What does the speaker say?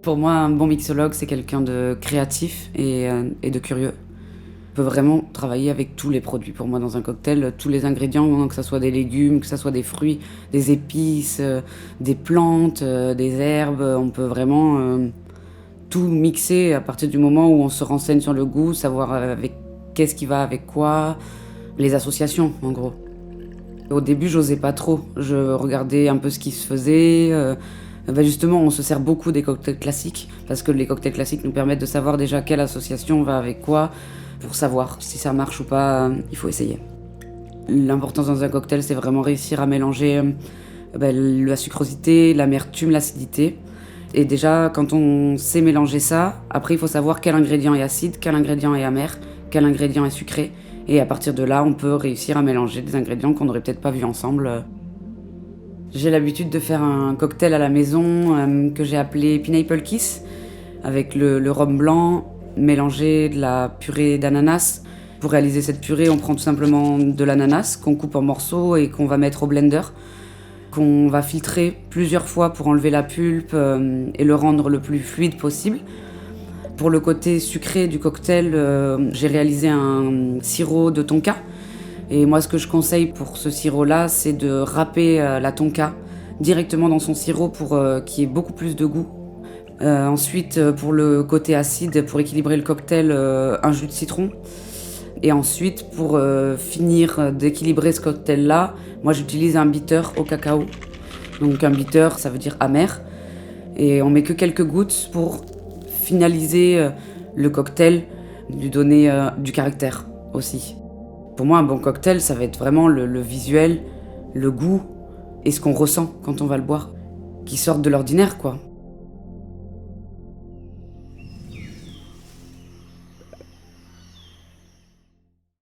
Pour moi, un bon mixologue, c'est quelqu'un de créatif et de curieux. On peut vraiment travailler avec tous les produits. Pour moi, dans un cocktail, tous les ingrédients, que ce soit des légumes, que ce soit des fruits, des épices, des plantes, des herbes, on peut vraiment tout mixer à partir du moment où on se renseigne sur le goût, savoir avec qu'est-ce qui va avec quoi, les associations, en gros. Au début, j'osais pas trop. Je regardais un peu ce qui se faisait. Justement, on se sert beaucoup des cocktails classiques, parce que les cocktails classiques nous permettent de savoir déjà quelle association va avec quoi. Pour savoir si ça marche ou pas, il faut essayer. L'importance dans un cocktail, c'est vraiment réussir à mélanger la sucrosité, l'amertume, l'acidité. Et déjà, quand on sait mélanger ça, après il faut savoir quel ingrédient est acide, quel ingrédient est amer, quel ingrédient est sucré. Et à partir de là, on peut réussir à mélanger des ingrédients qu'on n'aurait peut-être pas vus ensemble. J'ai l'habitude de faire un cocktail à la maison que j'ai appelé Pineapple Kiss, avec le rhum blanc, mélanger de la purée d'ananas. Pour réaliser cette purée, on prend tout simplement de l'ananas qu'on coupe en morceaux et qu'on va mettre au blender, qu'on va filtrer plusieurs fois pour enlever la pulpe et le rendre le plus fluide possible. Pour le côté sucré du cocktail, j'ai réalisé un sirop de tonka. Et moi, ce que je conseille pour ce sirop-là, c'est de râper la tonka directement dans son sirop pour qu'il y ait beaucoup plus de goût. Ensuite, pour le côté acide, pour équilibrer le cocktail, un jus de citron. Et ensuite, pour finir d'équilibrer ce cocktail-là, moi j'utilise un bitter au cacao. Donc un bitter, ça veut dire amer. Et on met que quelques gouttes pour finaliser le cocktail, lui donner du caractère aussi. Pour moi, un bon cocktail, ça va être vraiment le visuel, le goût et ce qu'on ressent quand on va le boire, qui sortent de l'ordinaire, quoi.